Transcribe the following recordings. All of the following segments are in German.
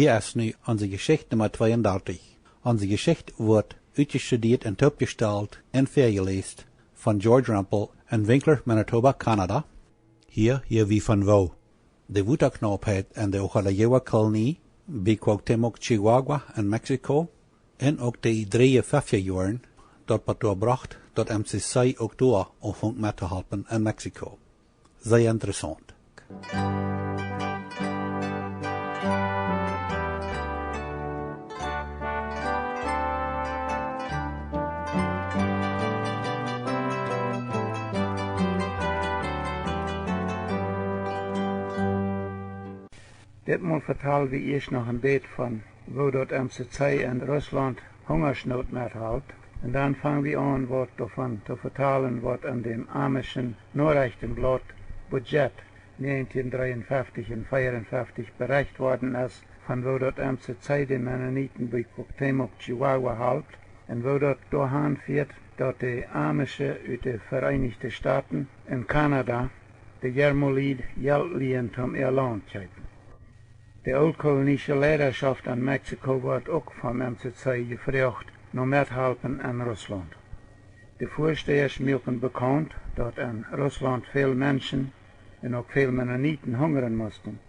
Hier ist nu onze Geschicht Nummer 32. Onze Geschicht wordt uitgestudeerd en opgesteld en voorgelezen van George Rumpel en Winkler, Manitoba, Canada. Hier wie van wo. De Wuterknappheit en de Ojalajewakolonie bij Cuauhtemoc, Chihuahua en Mexiko. En ook de 53 jaren dat wat doorbracht dat MCC ook door omvang met te helpen in Mexiko. Zeer interessant. Ditmaal vertellen we eerst nog een beetje van wo dat MCC in Rusland hongersnood met houdt. En dan fangen we aan wat ervan te vertalen wat in dem amischen Nachrichtenblatt Budget 1953 en 54 bericht worden is van wo dat MCC de Mennoniten bij Cuauhtemoc, Chihuahua houdt. En wo dat doorgaan viert dat de amische uit de Verenigde Staten en Canada de Jermolied geld lient om ihr land te geven. De oud-kolonische leiderschaft in Mexiko wordt ook van MCC gevraagd naar methelpen in Rusland. De voorstehers maken bekend dat in Rusland veel mensen en ook veel Mennoniten hongeren moesten.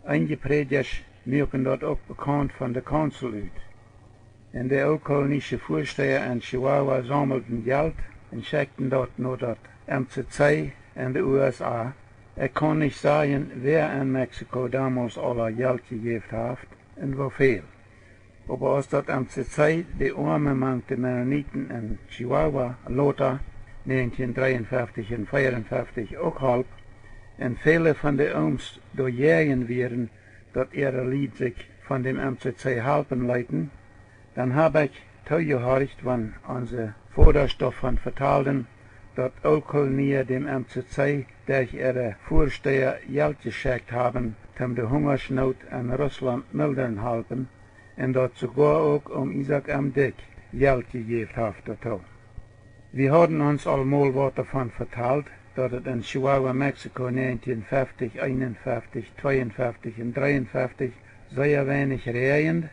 Einige predikers maken dat ook bekend van de kansel uit. En de oud-kolonische voorsteher in Chihuahua sammelden geld en schickten dat naar dat MCC en de USA. Ik kan niet zeggen wer in Mexiko damals alle geld gegeven heeft en hoeveel. Maar als dat MCC de arme mankte Mennoniten in Chihuahua later 1953 en 54 ook hielp en vele van de ooms door jaren werden dat ihre lied zich van dem MCC helpen leiden, dan heb ik toegehoord van onze voorderstof van vertaalden dat oud-koloniën dem MCC durch ihre Vorsteher geld geschickt haben, um de Hungersnood in Russland mildern helpen, en dat sogar ook Isaac M. Dick geld gegeven heeft dazu. We hadden ons allemaal wat ervan verteld, dat het in Chihuahua, Mexiko 1950, 51, 52 en 53 zeer weinig regende,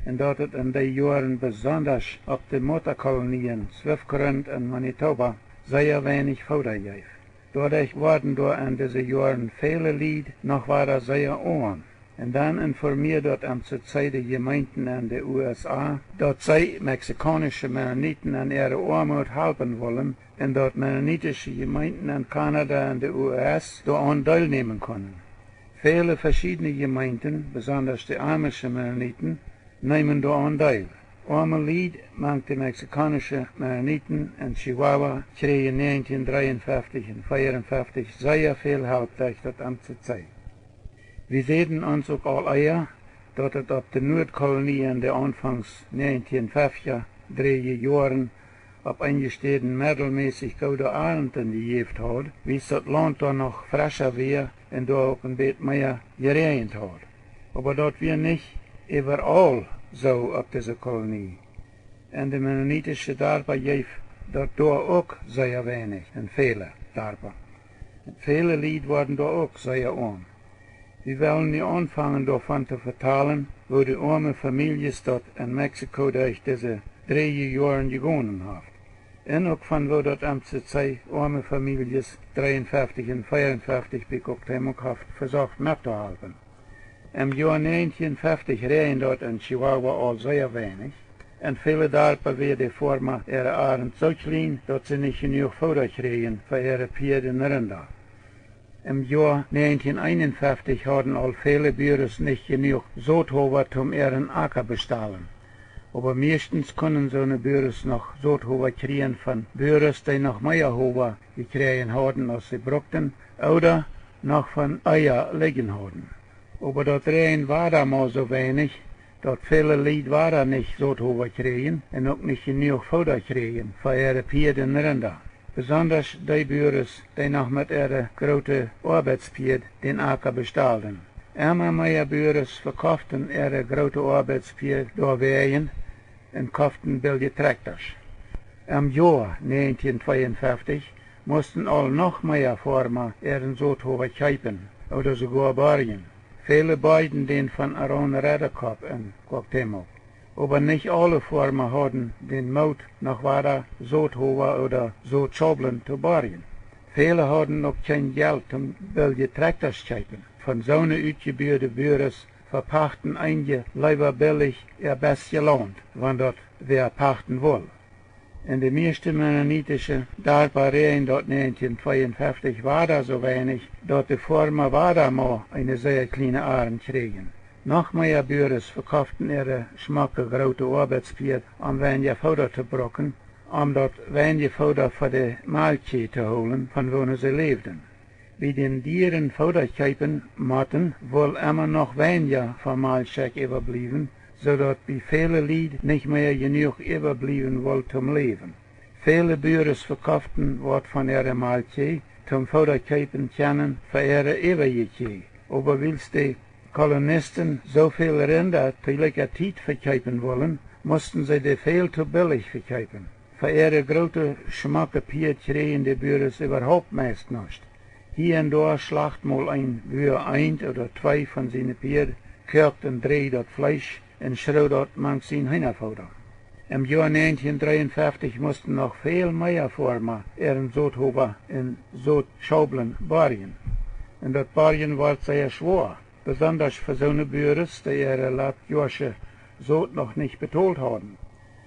en dat het in die jaren besonders op de motorkolonien Zwijfkrant en Manitoba zeer weinig voeder geeft. Dadurch worden door in deze jaren vele lied nog weiter zeer arm. En dan informiert dat MCC de gemeenten in de USA dat zij Mexikanische Mennoniten aan ihre armoede helpen willen en dat Mennonitische gemeenten in Canada en de US daaraan deelnemen kunnen. Vele verschiedene gemeenten, besonders de amische Mennoniten, nemen daaraan deel. Arme lied maakt de Mexikanische Mennoniten in Chihuahua kregen 1953 en 54 zeer veel hulp durch dat MCC. We zeiden ons ook al eer dat het op de Noordkolonie in de aanvangs 1950 jaren op eingesteden middelmäßig goede arenden gegeven had, wist dat land dan nog frischer weer en daar ook een beetje meer geregend had. Maar dat weer niet overal zo op deze kolonie. En de Mennonitische dorpen geeft dat daar ook zeer weinig en vele dorpen. En vele lied worden daar ook zeer arm. We willen nu aanvangen daarvan te vertalen hoe de arme families dat in Mexiko durch deze 3 jaren gegaan heeft. En ook van wo dat MCC arme families 53 en 54 bij Cuauhtemoc heeft verzocht met te helpen. Im Jahr 1950 reden dort in Chihuahua al zeer weinig. En vele dorpen weer de vormen ihre arend zo klein dat ze niet genoeg voeder kregen voor ihre Pferden en Rinder. Im Jahr 1951 hadden al vele Büros nicht genug Zoothover um ihren Acker bestahlen. Aber meistens können so eine Büros noch Zoothover kriegen von Büros, die noch mehr Hover gekriegt haben, als sie brauchten, oder noch von Eier liegen haben. Aber dat Regen war da mal so wenig, dat viele Lied war da nicht Zoothover kriegen und auch nicht genug Futter kriegen für ihre Pferden und Rinder. Besonders die Büros, die noch mit ihrer großen Arbeitspferd den Acker bestahlten. Immer mehr Büros verkauften ihre große Arbeitspferd durch Wegen und kauften billige Traktors. Im Jahr 1952 mussten all noch mehr Farmer ihren Zoothover kaufen oder sogar borgen. Viele beiden den von Aaron Redderkop in Cuauhtemoc. Aber nicht alle Formen hatten den Mut, noch weiter Zoothover oder Zootschoblen zu bargen. Viele hatten noch kein Geld, um welche Traktors zu kaufen. Von so einer uitgebuurde Bürgers verpachten einige lieber billig ihr bestes Land, wenn dort wer pachten will. In de meeste mennonitische Darpareien dort 1952 war da so wenig, dort de Formen war da mal eine sehr kleine Ahren kriegen. Noch mehr Bürgers verkauften ihre schmacke große Arbeitspier, um weniger Futter zu brocken, um dort weniger Futter für die Mahlzeit zu holen, von wo sie lebten. Wie den Dieren Futter kaufen mochten, wohl immer noch weniger von Mahlzeit überblieben, zodat bij viele Lied nicht mehr genug überblieben wollte zum Leben. Viele Bürgers verkauften wat von ihrer Mahlzeit zum Futterkaufen kennen für ihre Ewigkeit. Aber willst die Kolonisten so viel Rinder zu gleicher Zeit verkaufen wollen, mussten sie die viel zu billig verkaufen. Für ihre große Schmacke Pier kriegen die Bürgers überhaupt meist nicht. Hier und da schlacht mal ein Bür ein oder zwei von seinen Pier, kocht und dreht das Fleisch und schreut dort manch sein Hühnerfutter. Im Jahr 1953 mussten noch viel mehr Formen ihren Zoothover in Zootschoblen bargen. Und das Bargen war sehr schwer, besonders für so eine Bürgers, die ihre Latjosche Zoot noch nicht betont haben.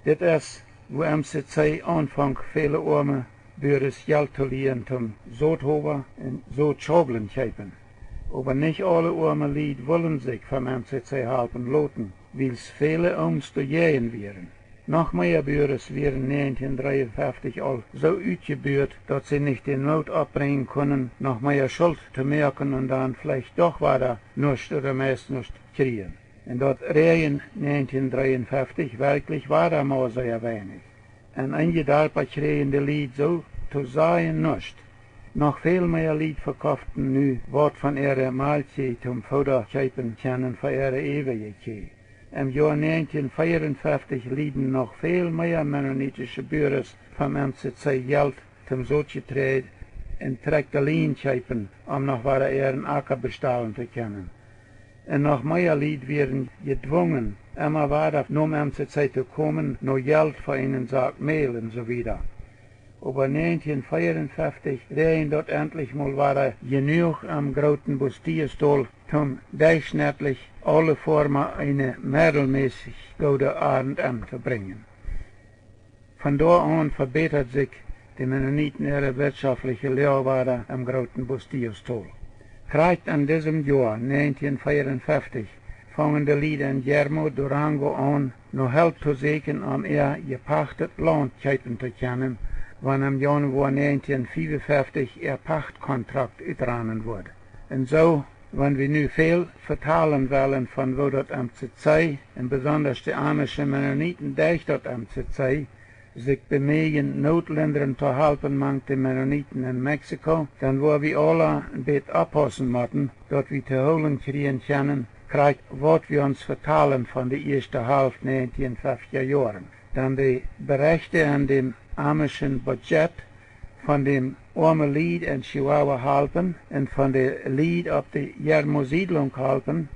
Das ist, wo MCC anfängt, viele arme Bürgers Geld zu leihen zum Zoothover und Zootschoblen kaufen. Aber nicht alle arme Lied wollen sich vom MCC helfen lassen, weil es viele uns zu jähen wären. Noch mehr Bürgers wären 1953 all so uitgebuurt, dass sie nicht den Not abbringen können, noch mehr Schuld zu merken und dann vielleicht doch weiter nichts oder meist nichts kriegen. Und dort Reihen 1953 wirklich war da mal sehr wenig. Und einige Darpa kriegen die Lied so zu sagen nicht. Noch viel mehr Lied verkauften nu wat von ihrer Mahlzeit zum Futter kaufen können für ihre Ewigkeit. Im Jahr 1954 lieben noch viel mehr mennonitische Bürgers vom MCC Geld zum Sozietreid und Traktalien kaufen, noch weiter ihren Acker bestellen zu können. Und noch mehr Lied werden gedwungen, immer weiter zum MCC zu kommen, nur Geld für einen Sack Mehl und so wieder. Aber 1954 reden dort endlich mal weiter genug am großen Bustierstol, um durchschnittlich alle Formen eine mittelmäßig gute Abend anzubringen. Von da an verbessert sich die Mennoniten ihre wirtschaftliche Lehre am großen Bustierstol. Gerade an diesem Jahr, 1954, fangen die Lieder in Guillermo Durango an, noch Geld zu sägen, ihr gepachtet Land kaufen zu können, wann im Januar 1955 ihr Pachtkontrakt uitranen wurde. Und so, wenn wir nu viel vertalen wollen von wo dort MCC, und besonders die amischen Mennoniten durch dort MCC, sich bemühen, Notländern zu helfen, mang die Mennoniten in Mexiko, dann wo wir alle ein bisschen abpassen müssen, dort wir zu holen kriegen können, kriegt, was wir uns vertalen von der ersten Hälfte 1950er Jahren. Dann die Berichte an dem amischen Budget von dem armen Lied in Chihuahua helfen und von der Lied auf die Jermo-Siedlung helfen,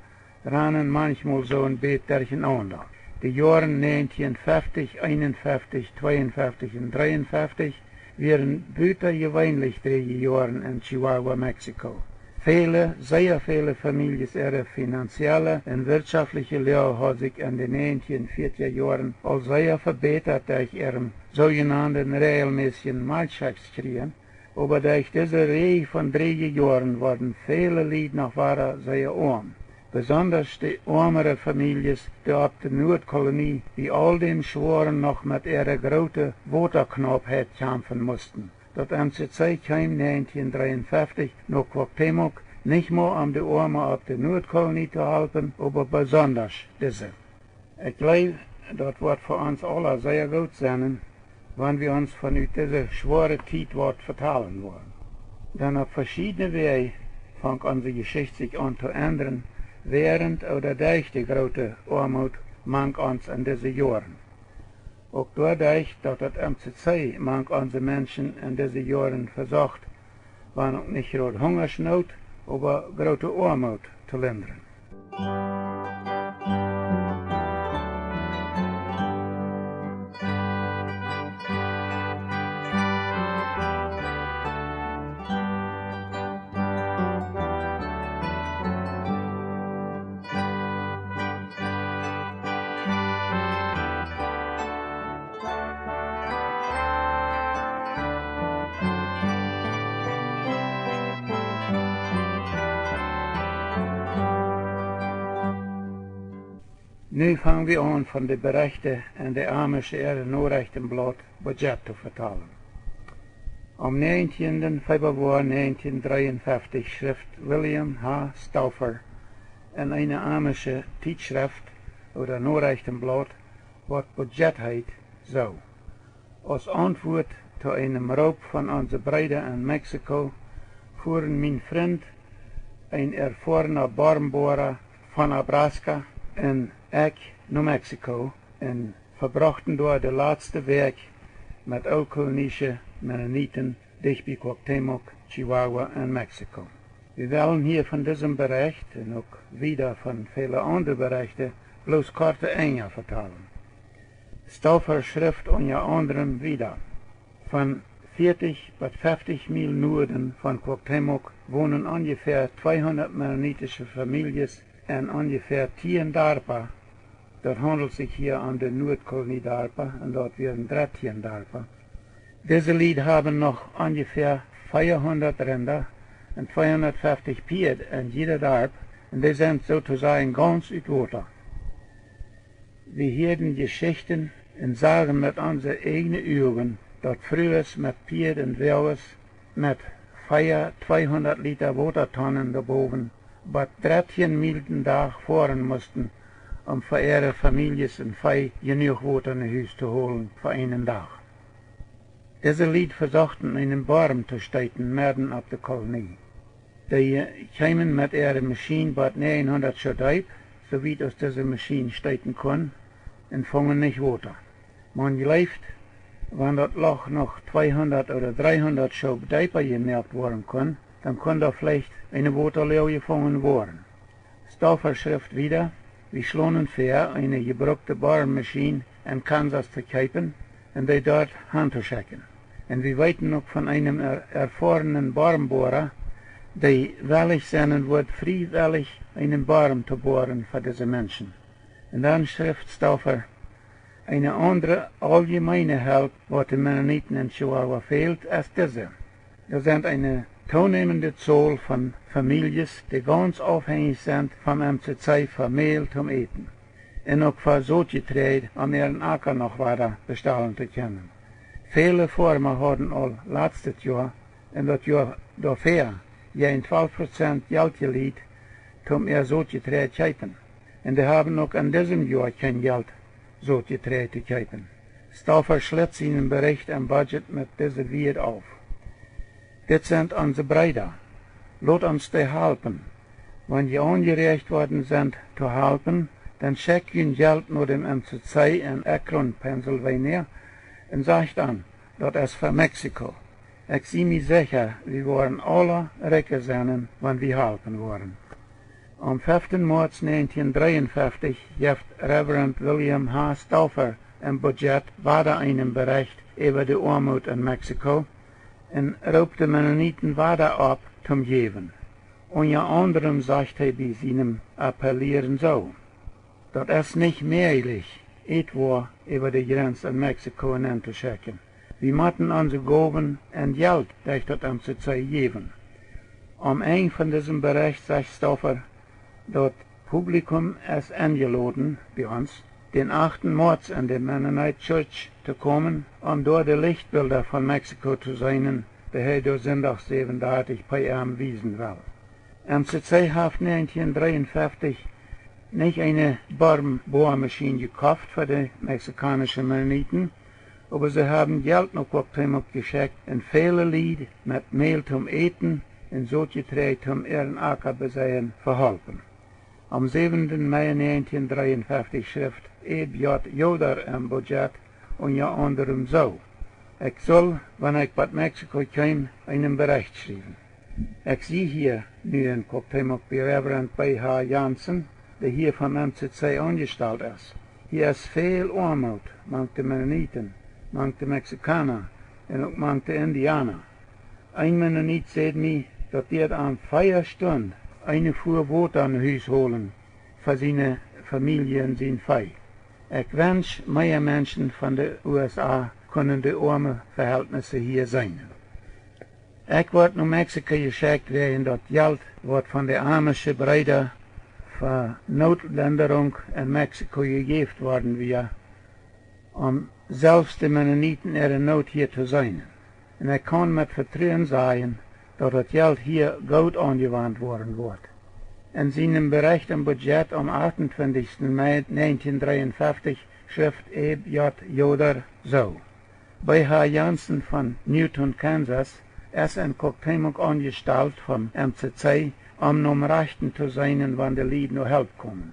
rannen manchmal so ein bisschen durcheinander. Die Jahre 1950, 51, 52 und 53 wären gewöhnlich 3 Jahre in Chihuahua, Mexiko. Viele, sehr viele Familien ihre finanzielle und wirtschaftliche Lage hat sich in den 1940er Jahren auch sehr verbessert durch ihren sogenannten regelmäßigen Mahlzeitskriegen. Aber durch diese Reihe von 3 Jahren wurden viele Lied noch weiter sehr arm. Besonders die ärmere Familien, die auf der Nordkolonie, die all dem Schworen noch mit ihrer großen Waterknappheit kämpfen mussten. Das MCC kam 1953 nach Cuauhtemoc, nicht nur um die Armen auf der Nordkolonie zu helfen, aber besonders diese. Ich glaube, das wird für uns alle sehr gut sein, wenn wir uns von dieser schweren Zeit vertalen wollen. Dann auf verschiedene Wege fängt unsere Geschichte sich an zu ändern, während oder durch die große Armut mang uns in diesen Jahren. Auch dadurch, dass das MCC mang unsere Menschen in diesen Jahren versucht, waren auch nicht gerade Hungersnot, aber große Armut zu lindern. Nu fangen wir an von de Berichte en de amische Nachrichtenblad Budget te vertalen. Am 19. Februar 1953 schrift William H. Stauffer in eine amische Tijdschrift oder Nachrichtenblad, wat Budget heet, so. Als antwoord zu einem Raub von onze Brüder in Mexiko fuhren mein Freund, ein erfahrener Barmbohrer von Nebraska, en ik naar Mexiko en verbrachten door de laatste week met alkolonische Mennoniten dicht bij Cuauhtemoc, Chihuahua en Mexiko. Wir wollen hier von diesem Bericht und auch wieder von vielen anderen Berichten bloß kurze Enge vertalen. Stauffer schrift unter anderem wieder. Von 40 bis 50 Mil Norden von Cuauhtemoc wohnen ungefähr 200 mennonitische Familien en ungefähr 10 Darpa. Dat handelt sich hier an der Noordkolonie Darpa und dort werden 13 Darpa. Diese Lied haben noch ungefähr 400 Rinder und 250 Pferd in jeder Darp und die sind sozusagen ganz uit Water. Wir hören Geschichten und sagen mit unseren eigenen Augen, dass früher mit Pferd und Wels mit 200 Liter Watertonnen daarboven, was 13 Mil den Tag fahren mussten, für ihre Familien und Vieh genug Wasser in Huis zu holen für einen Tag. Diese Lied versuchten einen Baum zu steiten, mitten auf der Kolonie. Die kamen mit ihrer Maschine bei 900 Schaddeib, so wie aus dieser Maschine steiten können, und fangen nicht Wasser. Man glaubt, wenn das Loch noch 200 oder 300 Schaddeib gemerkt werden kann, dann kann da vielleicht eine Waterleue gefangen werden. Stauffer schrift wieder, wir schlonen fair eine gebrauchte Bohrmaschine in Kansas zu kaufen und die dort handzuschecken. Und wir weten noch von einem erfahrenen Barmbohrer, der willig sein wird, freiwillig einen Barm zu bohren für diese Menschen. Und dann schrift Stauffer, eine andere allgemeine Help, was den Mennoniten in Chihuahua fehlt, ist diese. Da sind eine toennemende Zahl von Familien, die ganz abhängig sind vom MCC für Mehl zum Eten. Und auch für Saatgetreide, um ihren Acker noch weiter bestellen zu können. Viele Farmer haben al letztes Jahr und das Jahr davor ein 12% Geld geliehen, um ihr Saatgetreide zu kaufen. Und die haben auch in diesem Jahr kein Geld, Saatgetreide zu kaufen. Stauffer schließt seinen Bericht im Budget mit dieser Wert auf. Dit sind unsere Brüder. Laat uns die helfen. Wenn die angereicht worden sind zu helfen, dann schickt ihr Geld nach dem MCC in Akron, Pennsylvania, und sagt an, das ist für Mexiko. Ich sehe mir sicher, wir waren alle Recker sein, wenn wir helfen wollen. Am 5. März 1953 gibt Reverend William H. Stauffer im Budget weiter einen Bericht über die Armut in Mexiko und raubt die Mennoniten weiter ab zum Geben. Unter anderem sagt er bei seinem Appellieren so, das ist nicht möglich, etwa über die Grenze in Mexiko hineinzuschicken. Wir müssen unsere Gaben und Geld durch das MCC geben. Am Ende von diesem Bericht sagt Stauffer, das Publikum ist eingeladen bei uns, den 8. März in die Mennonite Church zu kommen, dort die Lichtbilder von Mexiko zu sehen, die er durch Sonntag 37 PM wiesen will. MCC hat 1953 nicht eine Bohrmaschine gekauft für die mexikanischen Mennoniten, aber sie haben Geld nach Cuauhtemoc geschickt und viele Lied mit Mehl zum Eten und Saatgetreide zum ihren Acker besehen verholfen. Am 7. Mai 1953 schrift E.B.J. Joder im Budget unter anderem so, ich soll, wenn ich bei Mexiko komme, einen Bericht schreiben. Ich sehe hier nu in Cuauhtemoc bei Reverend B.H. Jansen, der hier vom MCC angestellt ist. Hier ist viel Armut, manche Mennoniten, manche Mexikaner und auch manche Indianer. Ein Mennonit sagt mir, dass er an 4 Stunden eine Fuhr Wasser an Huis holen für seine Familie und sein Vieh. Ich wünsche, mehr Menschen von den USA können die armen Verhältnisse hier sein. Ich werde nach Mexiko geschickt werden, das Geld wird von den amischen Brüdern für Notländerung in Mexiko gegeben worden wir, selbst die Mennoniten ihre Not hier zu sein. Und kann mit Vertrauen sagen, dass das Geld hier gut angewandt worden wird. In seinem Bericht im Budget am 28. Mai 1953 schrift J. Joder so. Bei Herr Jansen von Newton, Kansas, ist ein Cuauhtemoc angestellt vom MCC, um Rechten zu sein, wann die Lied noch Hilfe kommen.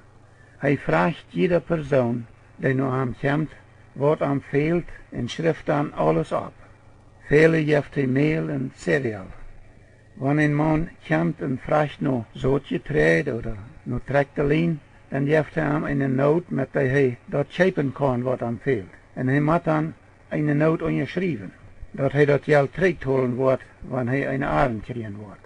Er fragt jede Person, die noch am kommt, was am fehlt, und schrift dann alles ab. Viele gibt er Mehl und Cereal. Wenn ein Mann kommt und fragt noch Zootgetreide oder noch Traktelin, dann gibt er ihm eine Note, mit der er dort schepen kann, was am fehlt. Und er hat dann eine Note unterschrieben, dass er das Geld zurückholen wird, wenn er eine Abend kriegen wird.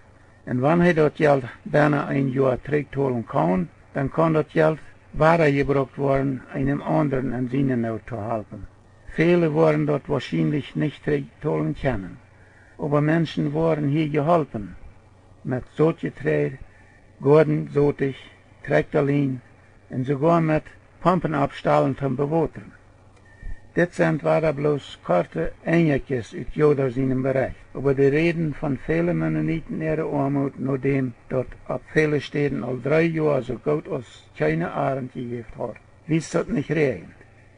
Und wenn er das Geld bijna ein Jahr zurückholen kann das Geld weitergebracht werden, einem anderen an seine Not zu helfen. Viele werden dort wahrscheinlich nicht zurückholen können, aber Menschen wurden hier geholfen, mit Zootgetreide, Gordon, Zotig, Traktelin und sogar mit Pumpenabstallen zum Bewotern. Dit sind waren bloß korte Einigjes uit Joder seinem Bereich, aber die Reden von vielen Mennoniten ihre Armut, nur dem dort ab vielen Städten al 3 Jahre so gut als keine Abend gegeben hat, ließ das nicht regnen.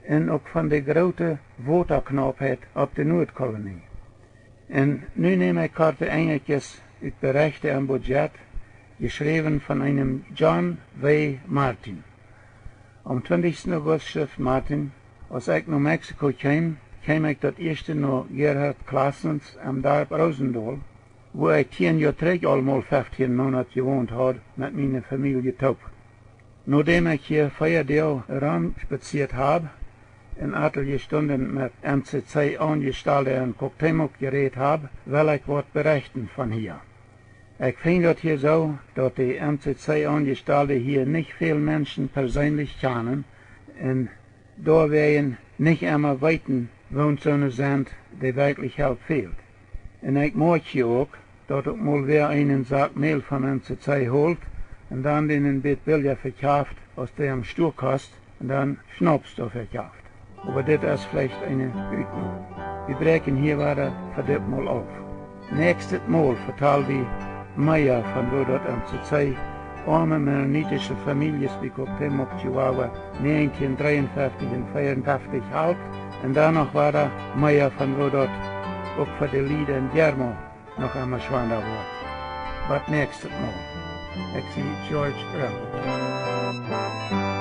Und auch von der großen Waterknappheit auf der Nordkolonie. Und nun nehme ich korte Einigjes uit Berichte am Budget, geschrieben von einem John W. Martin. Am 20. August schrift Martin, als ich nach Mexiko kam ich das erste nach Gerhard Klassens am Dorf Rosendahl, wo ich 10 Jahre zurück einmal 15 Monate gewohnt habe mit meiner Familie Top. Nachdem ich hier 4 Tage spaziert habe, in etliche Stunden mit MCC Angestellte in Cuauhtemoc geredet habe, will ich was berichten von hier. Ich finde das hier so, dass die MCC Angestellte hier nicht viele Menschen persönlich kennen und da wir nicht immer weiten Wohnzonen sind, die wirklich Hilfe fehlt. Und ich möchte auch, dass auch mal wer einen Sack Mehl vom MCC holt und dann den ein bisschen billiger verkauft, als der am Stuhl kostet und dann Schnaps da verkauft. Aber das ist vielleicht eine Übung. Wir brechen hier weiter verdammt mal auf. Nächstes Mal vertellen wir mehr von wo dort MCC arme mennonitische Familien wie Cuauhtemoc, Chihuahua 1953 und 54 halt. Und danach war da mehr von wo dort auch für die Lieder in Germo noch einmal schwanger wird. Was nächstes Mal? Ich sehe George Ramble.